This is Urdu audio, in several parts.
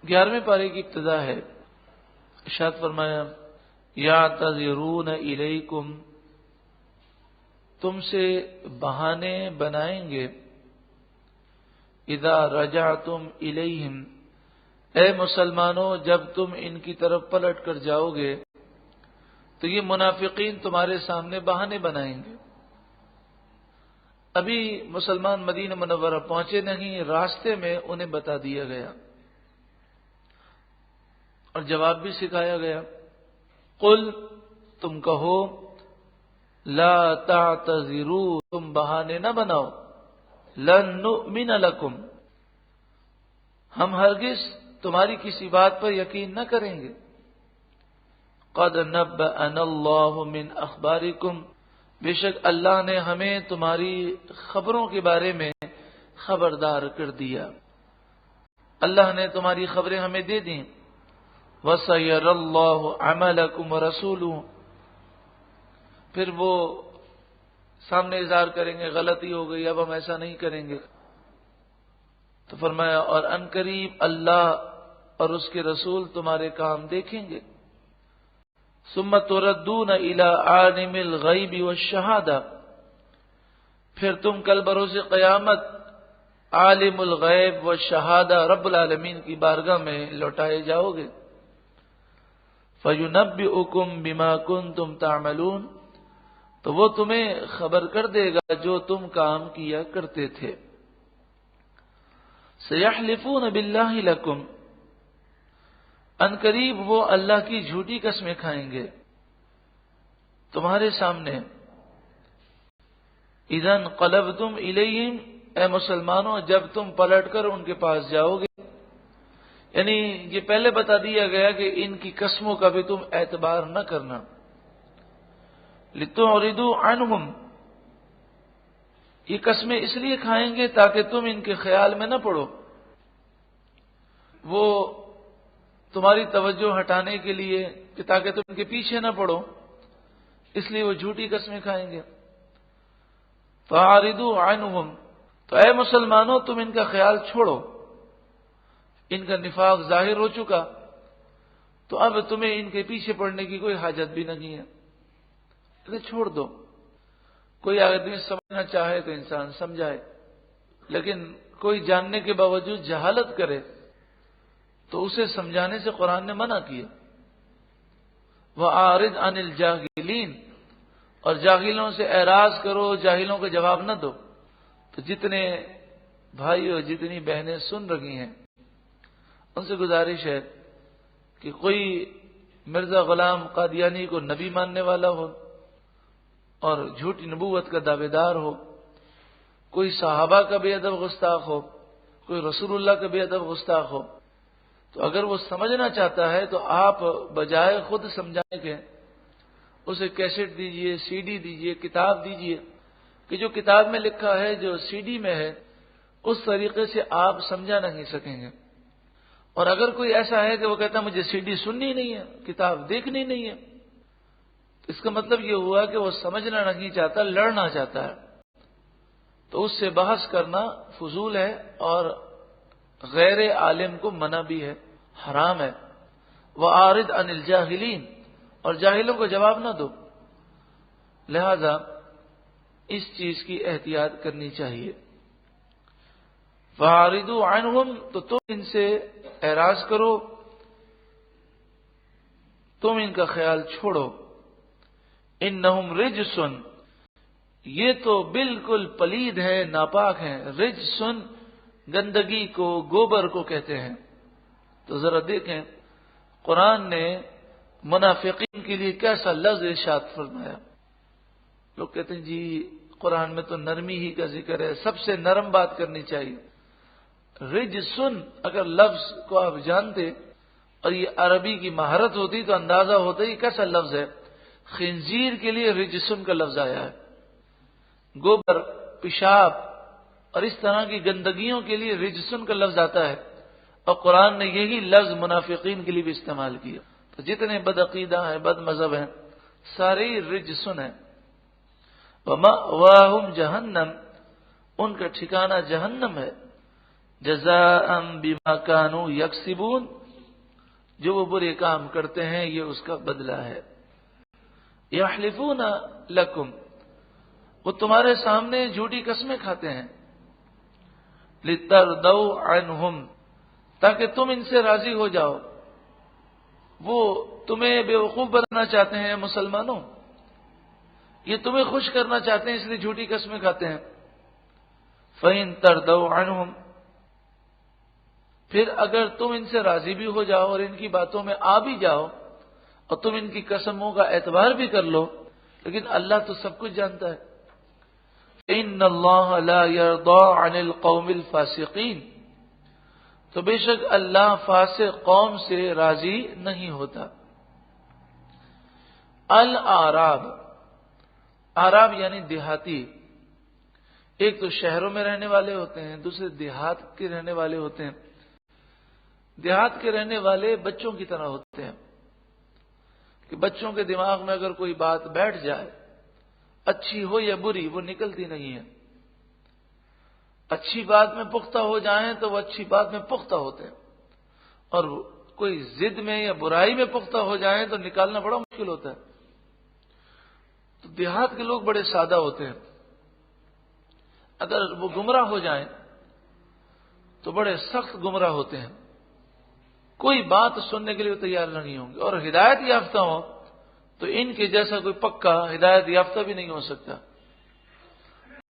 11ویں پارے کی ابتدا ہے۔ ارشاد فرمایا یعتذرون الیکم، تم سے بہانے بنائیں گے، اذا رجعتم الیہم، اے مسلمانوں جب تم ان کی طرف پلٹ کر جاؤ گے تو یہ منافقین تمہارے سامنے بہانے بنائیں گے۔ ابھی مسلمان مدینہ منورہ پہنچے نہیں، راستے میں انہیں بتا دیا گیا اور جواب بھی سکھایا گیا۔ قل، تم کہو، لا تعتذروا، تم بہانے نہ بناؤ، لن نؤمن لکم، ہم ہرگز تمہاری کسی بات پر یقین نہ کریں گے۔ قد نبأنا اللہ من اخبارکم، بے شک اللہ نے ہمیں تمہاری خبروں کے بارے میں خبردار کر دیا، اللہ نے تمہاری خبریں ہمیں دے دیں۔ وَسَيَرَى اللَّهُ عَمَلَكُمْ وَرَسُولُهُ، پھر وہ سامنے اظہار کریں گے غلطی ہو گئی، اب ہم ایسا نہیں کریں گے۔ تو فرمایا اور ان قریب اللہ اور اس کے رسول تمہارے کام دیکھیں گے۔ ثم تردون الى عالم الغیب والشہادہ، پھر تم کل بروز قیامت عالم الغیب والشہادہ رب العالمین کی بارگاہ میں لوٹائے جاؤ گے۔ فَيُنَبِّئُكُمْ بِمَا كُنْتُمْ تَعْمَلُونَ، تو وہ تمہیں خبر کر دے گا جو تم کام کیا کرتے تھے۔ سَيَحْلِفُونَ بِاللَّهِ لَكُمْ، ان قریب وہ اللہ کی جھوٹی قسمیں کھائیں گے تمہارے سامنے۔ اِذَا انقلبتم الیہم، اے مسلمانوں جب تم پلٹ کر ان کے پاس جاؤ گے، یعنی یہ پہلے بتا دیا گیا کہ ان کی قسموں کا بھی تم اعتبار نہ کرنا۔ لِتُعْرِضُوا عَنْهُمْ، یہ قسمیں اس لیے کھائیں گے تاکہ تم ان کے خیال میں نہ پڑو، وہ تمہاری توجہ ہٹانے کے لیے کہ تاکہ تم ان کے پیچھے نہ پڑو، اس لیے وہ جھوٹی قسمیں کھائیں گے۔ فَأَعْرِضُوا عَنْهُمْ، تو اے مسلمانوں تم ان کا خیال چھوڑو، ان کا نفاق ظاہر ہو چکا، تو اب تمہیں ان کے پیچھے پڑنے کی کوئی حاجت بھی نہیں ہے، انہیں چھوڑ دو۔ کوئی آدمی سمجھنا چاہے تو انسان سمجھائے، لیکن کوئی جاننے کے باوجود جہالت کرے تو اسے سمجھانے سے قرآن نے منع کیا۔ وَأَعْرِضْ عَنِ الْجَاهِلِينَ، اور جاہلوں سے اعراض کرو، جاہلوں کا جواب نہ دو۔ تو جتنے بھائی اور جتنی بہنیں سن رہی ہیں ان سے گزارش ہے کہ کوئی مرزا غلام قادیانی کو نبی ماننے والا ہو اور جھوٹی نبوت کا دعوے دار ہو، کوئی صحابہ کا بے ادب گستاخ ہو، کوئی رسول اللہ کا بے ادب گستاخ ہو، تو اگر وہ سمجھنا چاہتا ہے تو آپ بجائے خود سمجھانے کے اسے کیسٹ دیجئے، سی ڈی دیجئے، کتاب دیجئے کہ جو کتاب میں لکھا ہے جو سی ڈی میں ہے اس طریقے سے آپ سمجھا نہیں سکیں گے۔ اور اگر کوئی ایسا ہے کہ وہ کہتا ہے مجھے سی ڈی سننی نہیں ہے، کتاب دیکھنی نہیں ہے، اس کا مطلب یہ ہوا کہ وہ سمجھنا نہیں چاہتا، لڑنا چاہتا ہے، تو اس سے بحث کرنا فضول ہے اور غیر عالم کو منع بھی ہے، حرام ہے۔ وَأَعْرِضْ عَنِ الْجَاهِلِينَ، اور جاہلوں کو جواب نہ دو، لہذا اس چیز کی احتیاط کرنی چاہیے۔ فَأَعْرِضُوا عَنْهُمْ، تو تم ان سے اعراض کرو، تم ان کا خیال چھوڑو۔ اِنَّهُمْ رِجْسٌ، یہ تو بالکل پلید ہے، ناپاک ہیں۔ رجسن گندگی کو، گوبر کو کہتے ہیں۔ تو ذرا دیکھیں قرآن نے منافقین کے لیے کیسا لفظ ارشاد فرمایا۔ لوگ کہتے ہیں جی قرآن میں تو نرمی ہی کا ذکر ہے، سب سے نرم بات کرنی چاہیے۔ رجسن اگر لفظ کو آپ جانتے اور یہ عربی کی مہارت ہوتی تو اندازہ ہوتا یہ کیسا لفظ ہے۔ خنزیر کے لیے رجسن کا لفظ آیا ہے، گوبر، پیشاب اور اس طرح کی گندگیوں کے لیے رجسن کا لفظ آتا ہے، اور قرآن نے یہی لفظ منافقین کے لیے بھی استعمال کیا۔ تو جتنے بد عقیدہ ہیں، بد مذہب ہیں، سارے رجسن ہیں۔ وَمَأْوَاهُمْ جَهَنَّمْ، ان کا ٹھکانہ جہنم ہے۔ جزاء بما كانوا یکسبون، جو وہ برے کام کرتے ہیں یہ اس کا بدلہ ہے۔ یحلفون لکم، وہ تمہارے سامنے جھوٹی قسمیں کھاتے ہیں، لترضوا عنہم، تاکہ تم ان سے راضی ہو جاؤ۔ وہ تمہیں بیوقوف بنانا چاہتے ہیں مسلمانوں، یہ تمہیں خوش کرنا چاہتے ہیں، اس لیے جھوٹی قسمیں کھاتے ہیں۔ فَإِن تَرْضَوْا عَنْهُمْ، پھر اگر تم ان سے راضی بھی ہو جاؤ اور ان کی باتوں میں آ بھی جاؤ اور تم ان کی قسموں کا اعتبار بھی کر لو، لیکن اللہ تو سب کچھ جانتا ہے۔ إِنَّ اللَّهَ لَا يَرْضَىٰ عَنِ الْقَوْمِ الْفَاسِقِينَ، تو بے شک اللہ فاسق قوم سے راضی نہیں ہوتا۔ الاعراب، اعراب یعنی دیہاتی، ایک تو شہروں میں رہنے والے ہوتے ہیں، دوسرے دیہات کے رہنے والے ہوتے ہیں۔ دیہات کے رہنے والے بچوں کی طرح ہوتے ہیں کہ بچوں کے دماغ میں اگر کوئی بات بیٹھ جائے، اچھی ہو یا بری، وہ نکلتی نہیں ہے۔ اچھی بات میں پختہ ہو جائیں تو وہ اچھی بات میں پختہ ہوتے ہیں، اور کوئی ضد میں یا برائی میں پختہ ہو جائیں تو نکالنا بڑا مشکل ہوتا ہے۔ تو دیہات کے لوگ بڑے سادہ ہوتے ہیں، اگر وہ گمراہ ہو جائیں تو بڑے سخت گمراہ ہوتے ہیں، کوئی بات سننے کے لیے تیار نہیں ہوں گے، اور ہدایت یافتہ ہوں تو ان کے جیسا کوئی پکا ہدایت یافتہ بھی نہیں ہو سکتا۔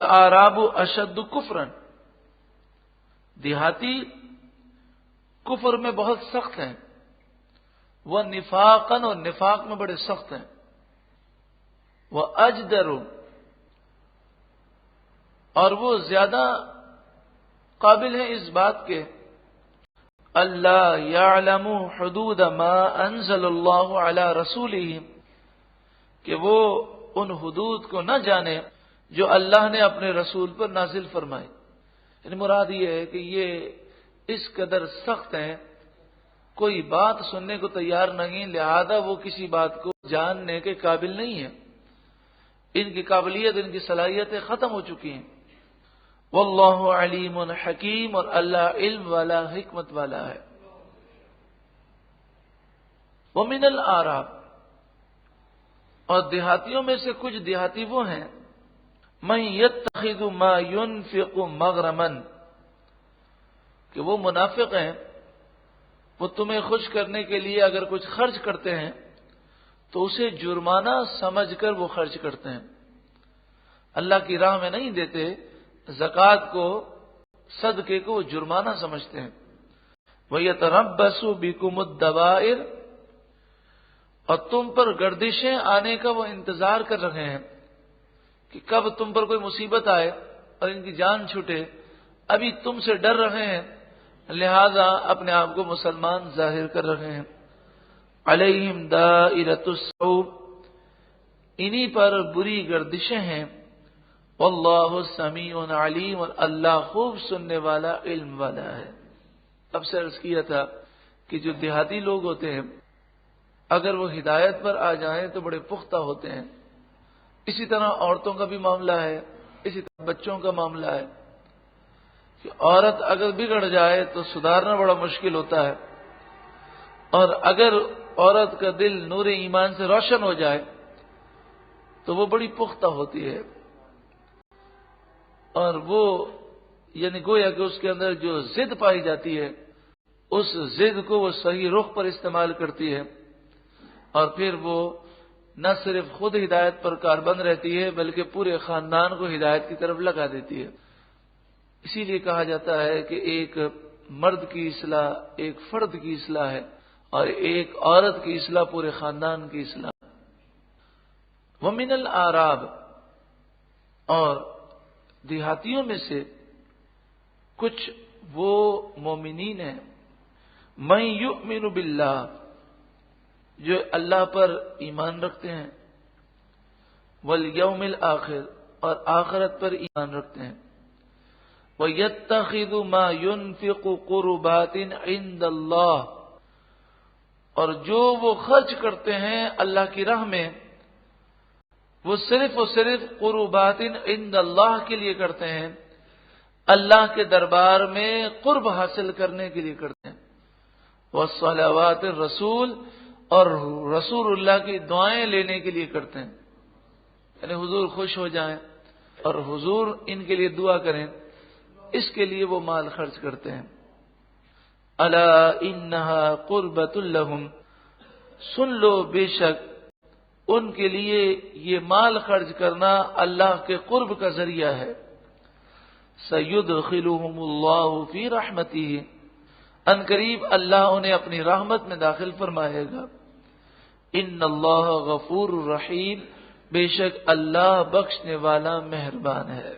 اعراب اشد کفرن، دیہاتی کفر میں بہت سخت ہیں، وہ نفاقن، اور نفاق میں بڑے سخت ہیں، وہ اجدر، اور وہ زیادہ قابل ہیں اس بات کے، اللہ یعلم حدود ما انزل اللہ علی رسولہ، کہ وہ ان حدود کو نہ جانے جو اللہ نے اپنے رسول پر نازل فرمائے۔ یعنی مراد یہ ہے کہ یہ اس قدر سخت ہیں، کوئی بات سننے کو تیار نہیں، لہذا وہ کسی بات کو جاننے کے قابل نہیں ہے، ان کی قابلیت، ان کی صلاحیتیں ختم ہو چکی ہیں۔ واللہ علیم حکیم، اور اللہ علم والا، حکمت والا ہے۔ ومن الاعراب، اور دیہاتیوں میں سے کچھ دیہاتی وہ ہیں، من یتخذ ما ينفق مغرما، کہ وہ منافق ہیں، وہ تمہیں خوش کرنے کے لیے اگر کچھ خرچ کرتے ہیں تو اسے جرمانہ سمجھ کر وہ خرچ کرتے ہیں، اللہ کی راہ میں نہیں دیتے، زکوٰۃ کو، صدقے کو وہ جرمانہ سمجھتے ہیں۔ وَيَتَرَبَّصُ بِكُمُ الدَّوَائِرَ، اور تم پر گردشیں آنے کا وہ انتظار کر رہے ہیں کہ کب تم پر کوئی مصیبت آئے اور ان کی جان چھوٹے، ابھی تم سے ڈر رہے ہیں، لہذا اپنے آپ کو مسلمان ظاہر کر رہے ہیں۔ علیہم دائرۃ السوء، انہی پر بری گردشیں ہیں۔ واللہ سمیع علیم، اور اللہ خوب سننے والا، علم والا ہے۔ اب سے عرض کیا تھا کہ جو دیہاتی لوگ ہوتے ہیں اگر وہ ہدایت پر آ جائیں تو بڑے پختہ ہوتے ہیں۔ اسی طرح عورتوں کا بھی معاملہ ہے، اسی طرح بچوں کا معاملہ ہے کہ عورت اگر بگڑ جائے تو سدھارنا بڑا مشکل ہوتا ہے، اور اگر عورت کا دل نور ایمان سے روشن ہو جائے تو وہ بڑی پختہ ہوتی ہے، اور وہ یعنی گویا کہ اس کے اندر جو ضد پائی جاتی ہے اس ضد کو وہ صحیح رخ پر استعمال کرتی ہے، اور پھر وہ نہ صرف خود ہدایت پر کاربند رہتی ہے بلکہ پورے خاندان کو ہدایت کی طرف لگا دیتی ہے۔ اسی لیے کہا جاتا ہے کہ ایک مرد کی اصلاح ایک فرد کی اصلاح ہے، اور ایک عورت کی اصلاح پورے خاندان کی اصلاح۔ ومن الاعراب، اور دیہاتیوں میں سے کچھ وہ مومنین ہیں، من یؤمن باللہ، جو اللہ پر ایمان رکھتے ہیں، والیوم الآخر، اور آخرت پر ایمان رکھتے ہیں، وَيَتَّخِذُ مَا يُنْفِقُ قُرُبَاتٍ عِنْدَ اللَّهِ، اور جو وہ خرچ کرتے ہیں اللہ کی راہ میں وہ صرف اور صرف قربات عند اللہ کے لیے کرتے ہیں، اللہ کے دربار میں قرب حاصل کرنے کے لیے کرتے ہیں، والصلوات الرسول، اور رسول اللہ کی دعائیں لینے کے لیے کرتے ہیں، یعنی حضور خوش ہو جائیں اور حضور ان کے لیے دعا کریں، اس کے لیے وہ مال خرچ کرتے ہیں۔ الا انہا قربۃ لہم، سن لو بے شک ان کے لیے یہ مال خرچ کرنا اللہ کے قرب کا ذریعہ ہے۔ سیدخلہم اللہ فی رحمتہ، ان قریب اللہ انہیں اپنی رحمت میں داخل فرمائے گا۔ ان اللہ غفور رحیم، بے شک اللہ بخشنے والا مہربان ہے۔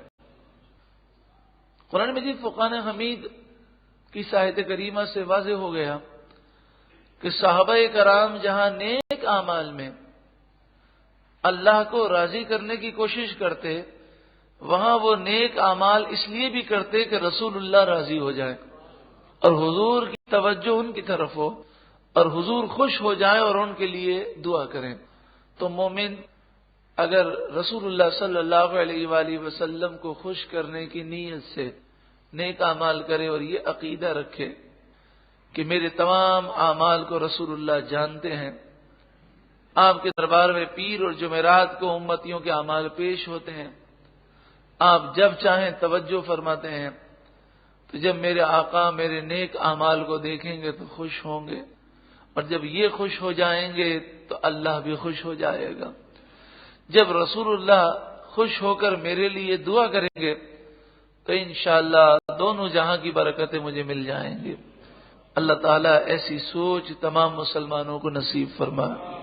قرآن مجید فرقان حمید کی آیت کریمہ سے واضح ہو گیا کہ صحابہ کرام جہاں نیک اعمال میں اللہ کو راضی کرنے کی کوشش کرتے، وہاں وہ نیک اعمال اس لیے بھی کرتے کہ رسول اللہ راضی ہو جائے اور حضور کی توجہ ان کی طرف ہو اور حضور خوش ہو جائے اور ان کے لیے دعا کریں۔ تو مومن اگر رسول اللہ صلی اللہ علیہ وآلہ وسلم کو خوش کرنے کی نیت سے نیک اعمال کرے اور یہ عقیدہ رکھے کہ میرے تمام اعمال کو رسول اللہ جانتے ہیں، آپ کے دربار میں پیر اور جمعرات کو امتیوں کے اعمال پیش ہوتے ہیں، آپ جب چاہیں توجہ فرماتے ہیں، تو جب میرے آقا میرے نیک اعمال کو دیکھیں گے تو خوش ہوں گے، اور جب یہ خوش ہو جائیں گے تو اللہ بھی خوش ہو جائے گا۔ جب رسول اللہ خوش ہو کر میرے لیے دعا کریں گے تو انشاءاللہ دونوں جہاں کی برکتیں مجھے مل جائیں گے۔ اللہ تعالیٰ ایسی سوچ تمام مسلمانوں کو نصیب فرمائے۔